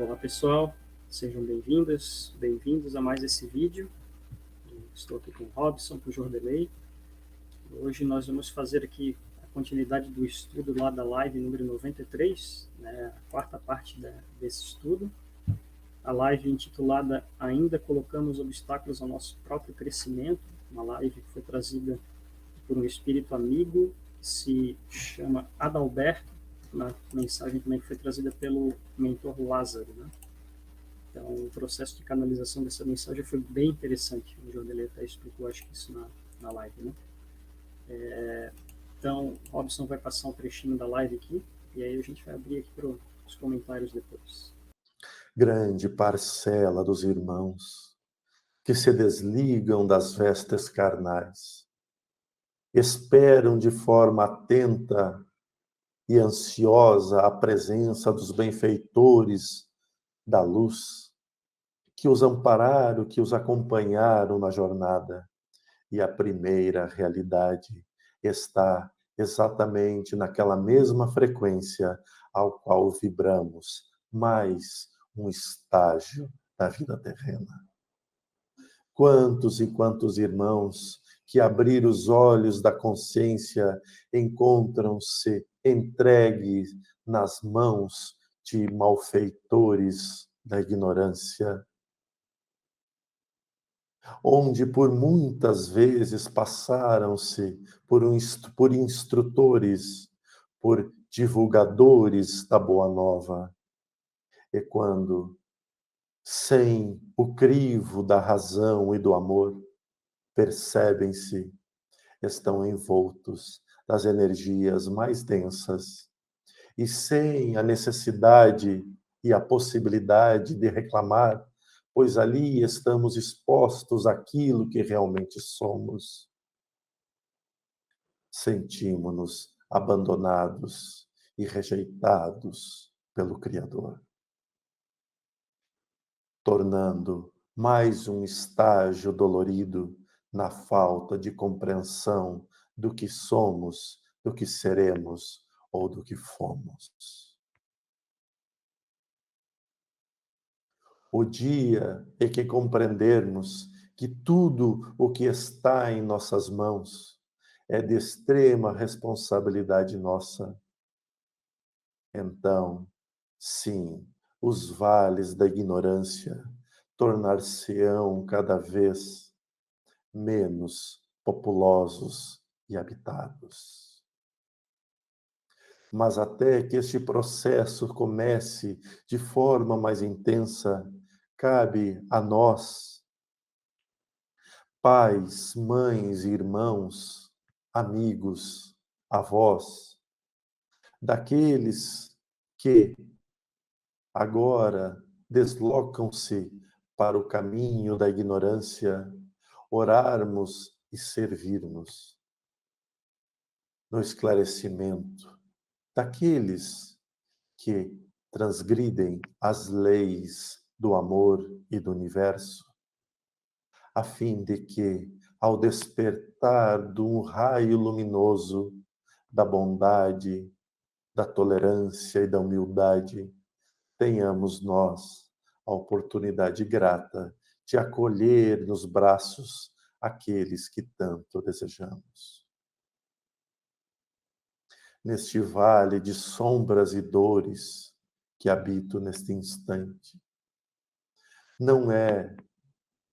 Olá pessoal, sejam bem-vindos a mais esse vídeo. Estou aqui com o Robson, com o Jordelei. Hoje nós vamos fazer aqui a continuidade do estudo lá da live número 93, né, a quarta parte desse estudo. A live intitulada Ainda Colocamos Obstáculos ao Nosso Próprio Crescimento, uma live que foi trazida por um espírito amigo, se chama Adalberto, uma mensagem também que foi trazida pelo mentor Lázaro, né? Então, o processo de canalização dessa mensagem foi bem interessante. O Jordelei até explicou, acho que isso na live, né? Então, o Robson vai passar um trechinho da live aqui, e aí a gente vai abrir aqui para os comentários depois. Grande parcela dos irmãos que se desligam das vestes carnais, esperam de forma atenta e ansiosa a presença dos benfeitores da luz, que os ampararam, que os acompanharam na jornada. E a primeira realidade está exatamente naquela mesma frequência ao qual vibramos, mais um estágio da vida terrena. Quantos e quantos irmãos que abrir os olhos da consciência encontram-se entregues nas mãos de malfeitores da ignorância, onde por muitas vezes passaram-se por instrutores, por divulgadores da Boa Nova. E quando, sem o crivo da razão e do amor, percebem-se, estão envoltos das energias mais densas e sem a necessidade e a possibilidade de reclamar, pois ali estamos expostos àquilo que realmente somos. Sentimos-nos abandonados e rejeitados pelo Criador, tornando mais um estágio dolorido na falta de compreensão do que somos, do que seremos ou do que fomos. O dia em que compreendermos que tudo o que está em nossas mãos é de extrema responsabilidade nossa, então, sim, os vales da ignorância tornar-se-ão cada vez menos populosos e habitados. Mas até que este processo comece de forma mais intensa, cabe a nós, pais, mães, irmãos, amigos, avós, daqueles que agora deslocam-se para o caminho da ignorância, orarmos e servirmos no esclarecimento daqueles que transgridem as leis do amor e do universo, a fim de que, ao despertar de um raio luminoso da bondade, da tolerância e da humildade, tenhamos nós a oportunidade grata de acolher nos braços aqueles que tanto desejamos. Neste vale de sombras e dores que habito neste instante, não é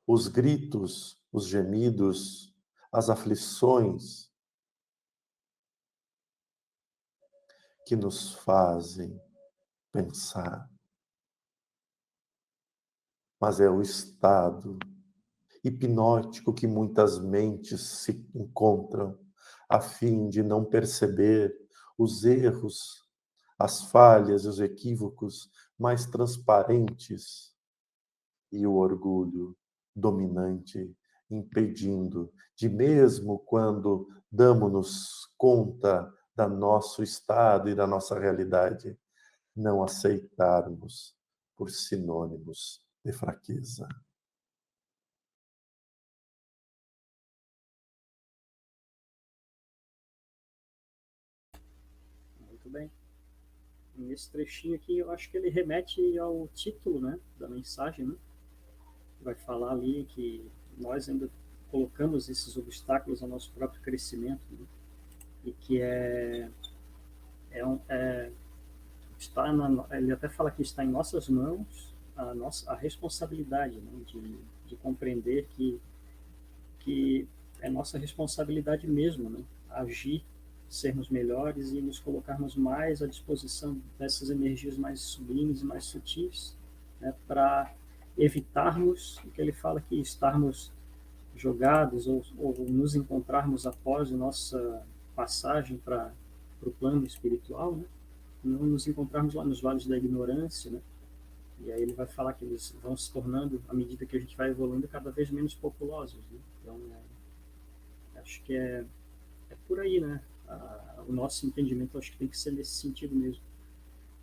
os gritos, os gemidos, as aflições que nos fazem pensar, mas é o estado hipnótico que muitas mentes se encontram a fim de não perceber os erros, as falhas e os equívocos mais transparentes e o orgulho dominante impedindo de, mesmo quando damos-nos conta do nosso estado e da nossa realidade, não aceitarmos por sinônimos de fraqueza. Muito bem. nesse trechinho aqui, eu acho que ele remete ao título, né, da mensagem, né? Vai falar ali que nós ainda colocamos esses obstáculos ao nosso próprio crescimento, né? E que está ele até fala que está em nossas mãos a responsabilidade, né, de compreender que é nossa responsabilidade mesmo, né, agir, sermos melhores e nos colocarmos mais à disposição dessas energias mais sublimes e mais sutis, né, para evitarmos o que ele fala aqui, estarmos jogados ou nos encontrarmos após a nossa passagem para o plano espiritual, né, não nos encontrarmos lá nos vales da ignorância, né? E aí ele vai falar que eles vão se tornando, à medida que a gente vai evoluindo, cada vez menos populosos, né? Então, acho que é por aí, né? O nosso entendimento acho que tem que ser nesse sentido mesmo,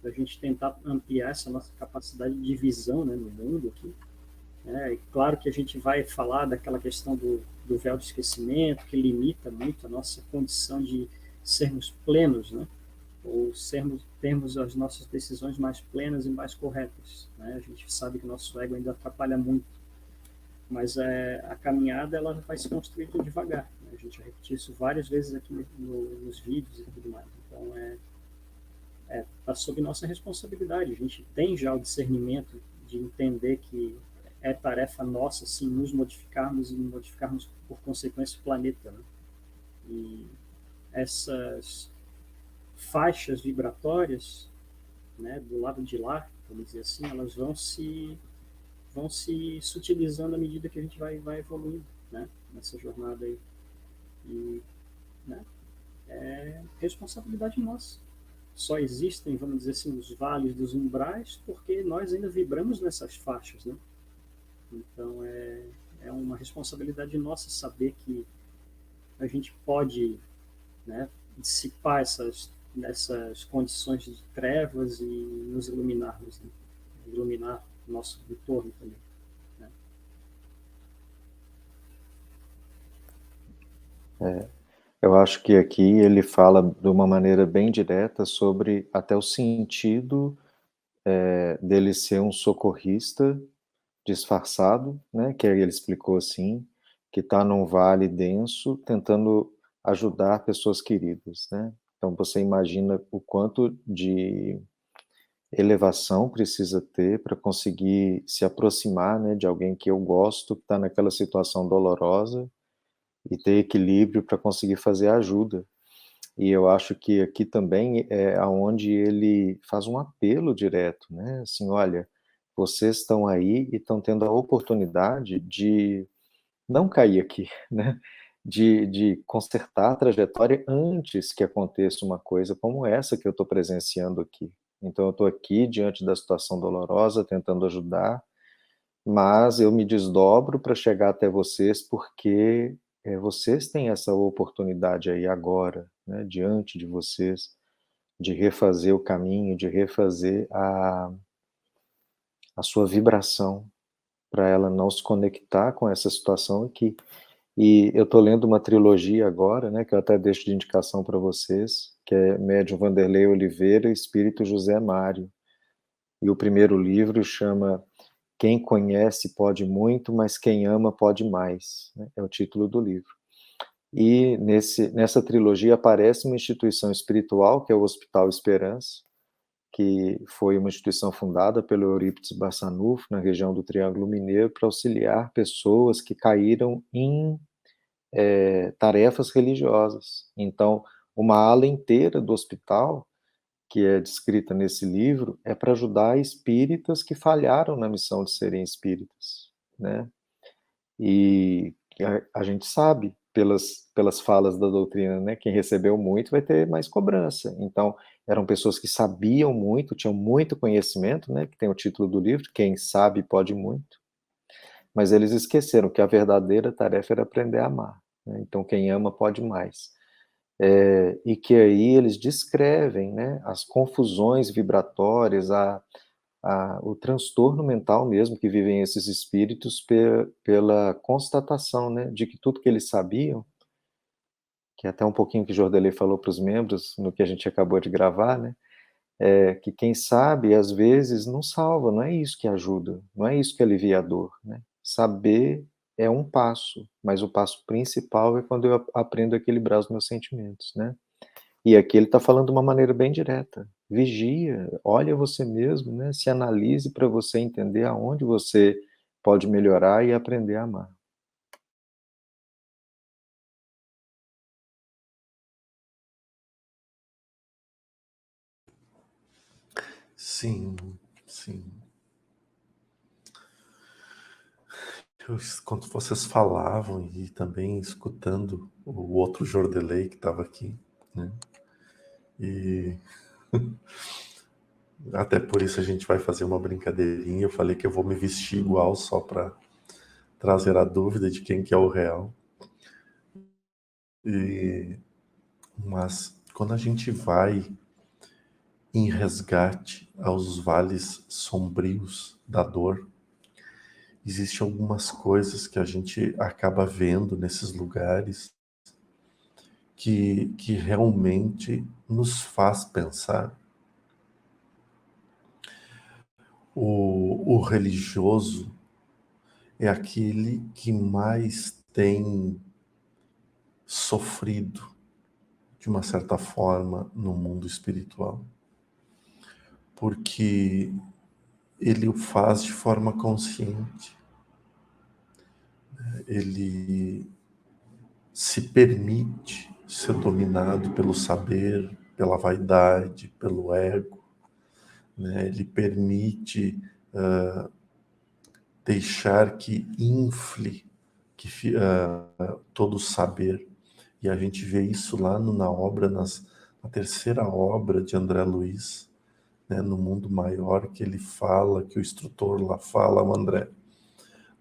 da gente tentar ampliar essa nossa capacidade de visão, né, no mundo aqui. E claro que a gente vai falar daquela questão do véu do esquecimento, que limita muito a nossa condição de sermos plenos, né? Ou termos as nossas decisões mais plenas e mais corretas, né? A gente sabe que o nosso ego ainda atrapalha muito, mas a caminhada ela vai se construindo devagar, né? A gente já repetiu isso várias vezes aqui nos vídeos e tudo mais. Então, tá sob nossa responsabilidade. A gente tem já o discernimento de entender que é tarefa nossa, sim, nos modificarmos e modificarmos, por consequência, o planeta, né? E essas faixas vibratórias, né, do lado de lá, vamos dizer assim, elas vão se sutilizando à medida que a gente vai evoluindo, né, nessa jornada aí. E, né, é responsabilidade nossa. Só existem, vamos dizer assim, os vales dos umbrais porque nós ainda vibramos nessas faixas, né? Então é uma responsabilidade nossa saber que a gente pode, né, dissipar essas condições de trevas e nos iluminarmos, né? Iluminar o nosso entorno também, né? Eu acho que aqui ele fala de uma maneira bem direta sobre até o sentido dele ser um socorrista disfarçado, né? Que aí ele explicou assim, que está num vale denso tentando ajudar pessoas queridas, né? Então você imagina o quanto de elevação precisa ter para conseguir se aproximar, né, de alguém que eu gosto, que está naquela situação dolorosa e ter equilíbrio para conseguir fazer ajuda. E eu acho que aqui também é aonde ele faz um apelo direto, né? Assim, olha, vocês estão aí e estão tendo a oportunidade de não cair aqui, né? De consertar a trajetória antes que aconteça uma coisa como essa que eu estou presenciando aqui. Então, eu estou aqui diante da situação dolorosa, tentando ajudar, mas eu me desdobro para chegar até vocês porque vocês têm essa oportunidade aí agora, né, diante de vocês, de refazer o caminho, de refazer a sua vibração, para ela não se conectar com essa situação aqui. E eu estou lendo uma trilogia agora, né, que eu até deixo de indicação para vocês, que é Médium Vanderlei Oliveira e Espírito José Mário. E o primeiro livro chama Quem Conhece Pode Muito, mas Quem Ama Pode Mais, né? É o título do livro. E nessa trilogia aparece uma instituição espiritual, que é o Hospital Esperança, que foi uma instituição fundada pelo Eurípides Barçanufo, na região do Triângulo Mineiro, para auxiliar pessoas que caíram em tarefas religiosas. Então, uma ala inteira do hospital, que é descrita nesse livro, é para ajudar espíritas que falharam na missão de serem espíritas, né? E a gente sabe, pelas falas da doutrina, né, quem recebeu muito vai ter mais cobrança. Então, eram pessoas que sabiam muito, tinham muito conhecimento, né, que tem o título do livro, Quem Sabe Pode Muito, mas eles esqueceram que a verdadeira tarefa era aprender a amar, né? Então, quem ama pode mais. E que aí eles descrevem, né, as confusões vibratórias, o transtorno mental mesmo que vivem esses espíritos pela constatação, né, de que tudo que eles sabiam, que é até um pouquinho que Jordelei falou para os membros no que a gente acabou de gravar, né, que quem sabe, às vezes, não salva, não é isso que ajuda, não é isso que alivia a dor, né? Saber é um passo, mas o passo principal é quando eu aprendo a equilibrar os meus sentimentos, né? E aqui ele está falando de uma maneira bem direta. Vigia, olha você mesmo, né? Se analise para você entender aonde você pode melhorar e aprender a amar. Sim, sim. Quando vocês falavam e também escutando o outro Jordelei que estava aqui, né? E até por isso a gente vai fazer uma brincadeirinha. Eu falei que eu vou me vestir igual só para trazer a dúvida de quem que é o real. Mas quando a gente vai em resgate aos vales sombrios da dor, existem algumas coisas que a gente acaba vendo nesses lugares que realmente nos faz pensar. O religioso é aquele que mais tem sofrido, de uma certa forma, no mundo espiritual, porque ele o faz de forma consciente, ele se permite ser dominado pelo saber, pela vaidade, pelo ego, né? Ele permite deixar que infle todo o saber. E a gente vê isso lá na obra, na terceira obra de André Luiz, né, no Mundo Maior, que ele fala, que o instrutor lá fala, o André,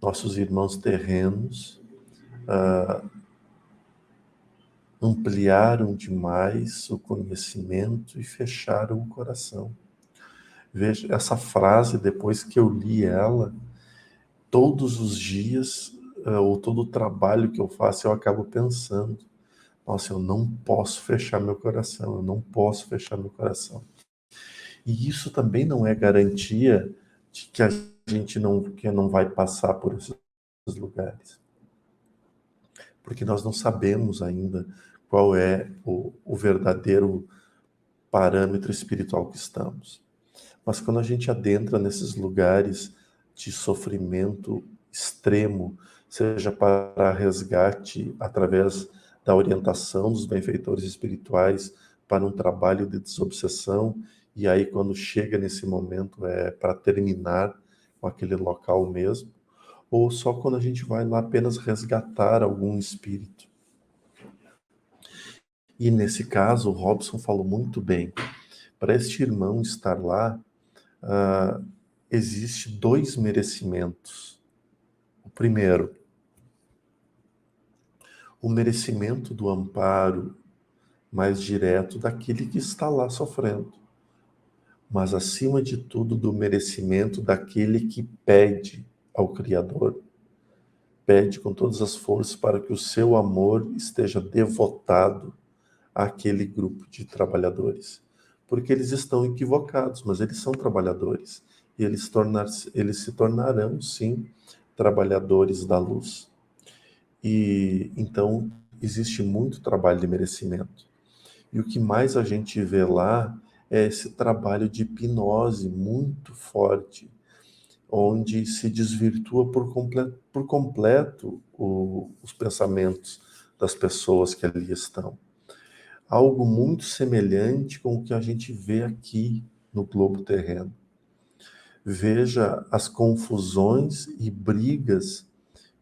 nossos irmãos terrenos ampliaram demais o conhecimento e fecharam o coração. Veja, essa frase, depois que eu li ela, todos os dias, ou todo o trabalho que eu faço, eu acabo pensando, nossa, eu não posso fechar meu coração, eu não posso fechar meu coração. E isso também não é garantia de que a gente não vai passar por esses lugares. Porque nós não sabemos ainda qual é o verdadeiro parâmetro espiritual que estamos. Mas quando a gente adentra nesses lugares de sofrimento extremo, seja para resgate através da orientação dos benfeitores espirituais para um trabalho de desobsessão, e aí quando chega nesse momento é para terminar com aquele local mesmo, ou só quando a gente vai lá apenas resgatar algum espírito. E nesse caso, o Robson falou muito bem. Para este irmão estar lá, existe dois merecimentos. O primeiro, o merecimento do amparo mais direto daquele que está lá sofrendo. Mas, acima de tudo, do merecimento daquele que pede ao Criador, pede com todas as forças para que o seu amor esteja devotado àquele grupo de trabalhadores. Porque eles estão equivocados, mas eles são trabalhadores. E eles se tornarão, sim, trabalhadores da luz. E então existe muito trabalho de merecimento. E o que mais a gente vê lá é esse trabalho de hipnose muito forte, onde se desvirtua por completo os pensamentos das pessoas que ali estão. Algo muito semelhante com o que a gente vê aqui no globo terreno. Veja as confusões e brigas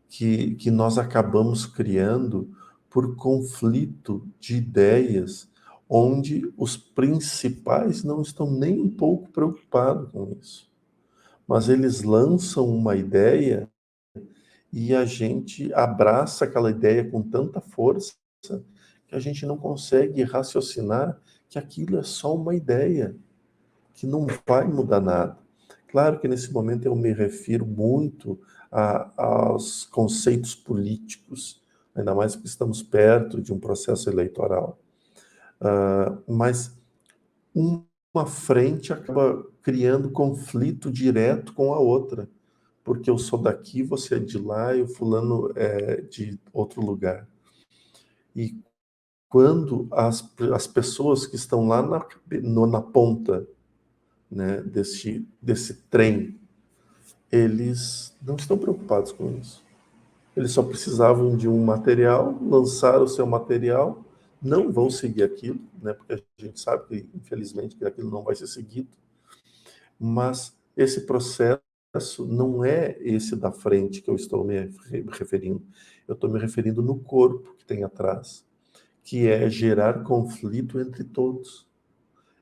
que nós acabamos criando por conflito de ideias, onde os principais não estão nem um pouco preocupados com isso. Mas eles lançam uma ideia e a gente abraça aquela ideia com tanta força que a gente não consegue raciocinar que aquilo é só uma ideia, que não vai mudar nada. Claro que nesse momento eu me refiro muito aos conceitos políticos, ainda mais porque estamos perto de um processo eleitoral. Mas uma frente acaba criando conflito direto com a outra, porque eu sou daqui, você é de lá e o fulano é de outro lugar. E quando as pessoas que estão lá na ponta, né, desse trem, eles não estão preocupados com isso. Eles só precisavam de um material, lançaram o seu material, não vão seguir aquilo, né, porque a gente sabe que, infelizmente, que aquilo não vai ser seguido, mas esse processo não é esse da frente que eu estou me referindo. Eu estou me referindo no corpo que tem atrás, que é gerar conflito entre todos,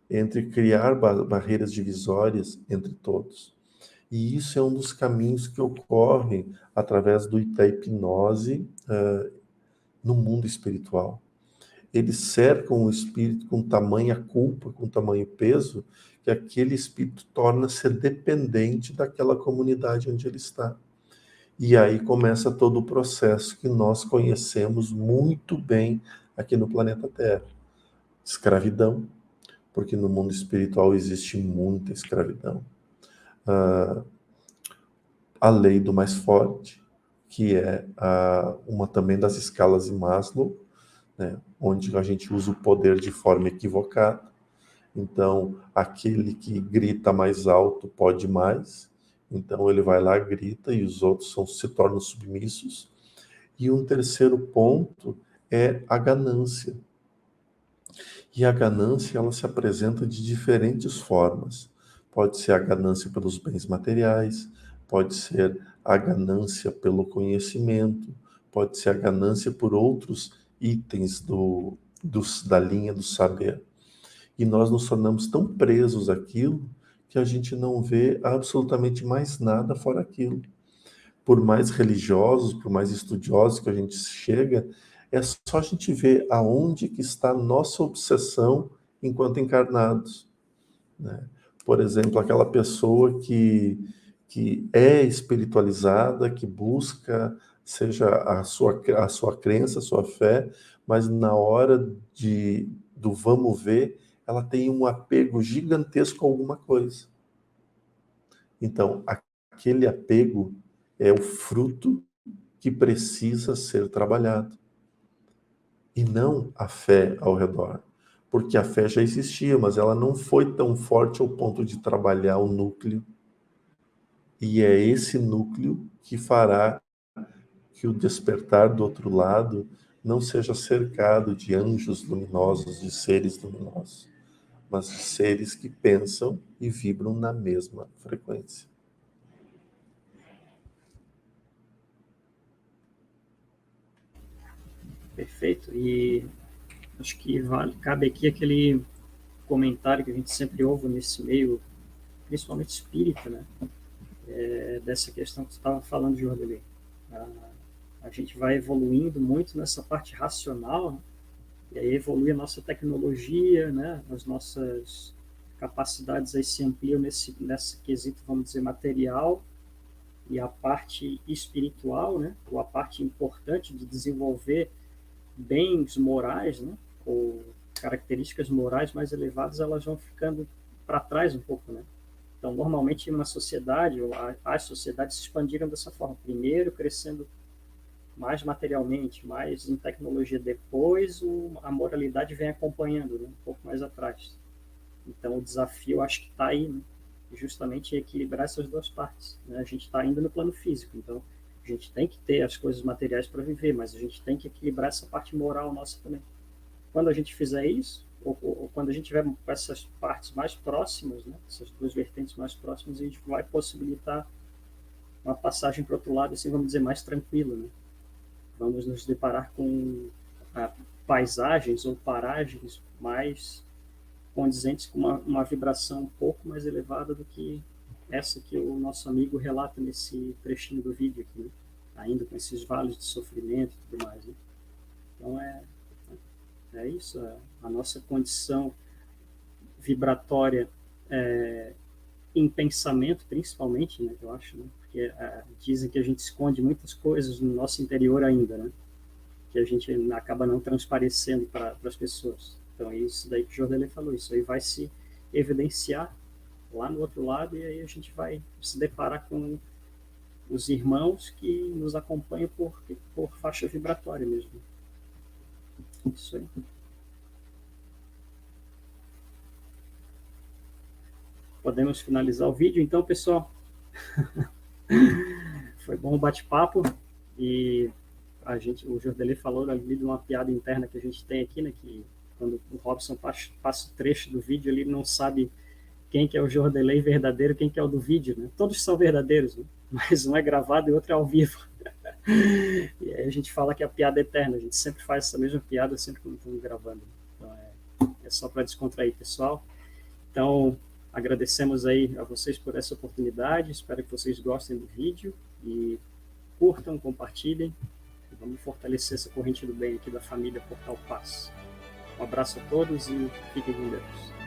entre criar barreiras divisórias entre todos. E isso é um dos caminhos que ocorrem através da hipnose no mundo espiritual. Eles cercam o espírito com tamanha culpa, com tamanho peso, que aquele espírito torna-se dependente daquela comunidade onde ele está. E aí começa todo o processo que nós conhecemos muito bem aqui no planeta Terra. Escravidão, porque no mundo espiritual existe muita escravidão. A lei do mais forte, que é uma também das escalas de Maslow, né, onde a gente usa o poder de forma equivocada. Então, aquele que grita mais alto pode mais. Então, ele vai lá, grita, e os outros se tornam submissos. E um terceiro ponto é a ganância. E a ganância, ela se apresenta de diferentes formas. Pode ser a ganância pelos bens materiais, pode ser a ganância pelo conhecimento, pode ser a ganância por outros itens da linha do saber. E nós nos tornamos tão presos àquilo que a gente não vê absolutamente mais nada fora aquilo. Por mais religiosos, por mais estudiosos que a gente chega, é só a gente ver aonde que está a nossa obsessão enquanto encarnados, né? Por exemplo, aquela pessoa que é espiritualizada, que busca, seja a sua crença, a sua fé, mas na hora do vamos ver, ela tem um apego gigantesco a alguma coisa. Então, aquele apego é o fruto que precisa ser trabalhado. E não a fé ao redor. Porque a fé já existia, mas ela não foi tão forte ao ponto de trabalhar o núcleo. E é esse núcleo que fará que o despertar do outro lado não seja cercado de anjos luminosos, de seres luminosos, mas de seres que pensam e vibram na mesma frequência. Perfeito. E acho que cabe aqui aquele comentário que a gente sempre ouve nesse meio, principalmente espírita, né? Dessa questão que você estava falando, Jordelei. A gente vai evoluindo muito nessa parte racional, né? E aí evolui a nossa tecnologia, né? As nossas capacidades aí se ampliam nesse quesito, vamos dizer, material, e a parte espiritual, né? Ou a parte importante de desenvolver bens morais, né? Ou características morais mais elevadas, elas vão ficando para trás um pouco, né? Então, normalmente, uma sociedade, ou as sociedades se expandiram dessa forma. Primeiro, crescendo mais materialmente, mais em tecnologia. Depois, a moralidade vem acompanhando, né? Um pouco mais atrás. Então, o desafio, acho que está aí, né? Justamente equilibrar essas duas partes, né? A gente está ainda no plano físico, então a gente tem que ter as coisas materiais para viver, mas a gente tem que equilibrar essa parte moral nossa também. Quando a gente fizer isso, ou quando a gente tiver com essas partes mais próximas, né, essas duas vertentes mais próximas, a gente vai possibilitar uma passagem para o outro lado, assim, vamos dizer, mais tranquila, né? Vamos nos deparar com paisagens ou paragens mais condizentes com uma vibração um pouco mais elevada do que essa que o nosso amigo relata nesse trechinho do vídeo aqui, né? Ainda com esses vales de sofrimento e tudo mais, né? Então é isso, a nossa condição vibratória em pensamento, principalmente, né, eu acho, né? Porque dizem que a gente esconde muitas coisas no nosso interior ainda, né? Que a gente acaba não transparecendo para as pessoas. Então é isso daí que o Jordelê falou, isso aí vai se evidenciar lá no outro lado, e aí a gente vai se deparar com os irmãos que nos acompanham por faixa vibratória mesmo. Isso aí. Podemos finalizar o vídeo, então, pessoal. Foi bom o bate-papo, e o Jordelê falou ali de uma piada interna que a gente tem aqui, né, que quando o Robson passa o trecho do vídeo, ele não sabe quem que é o Jordelê verdadeiro, quem que é o do vídeo, né? Todos são verdadeiros, né? Mas um é gravado e o outro é ao vivo. E aí a gente fala que é a piada eterna, a gente sempre faz essa mesma piada sempre quando estamos gravando. Então é só para descontrair, pessoal. Então, agradecemos aí a vocês por essa oportunidade, espero que vocês gostem do vídeo e curtam, compartilhem. Vamos fortalecer essa corrente do bem aqui da família Portal Paz. Um abraço a todos e fiquem com Deus.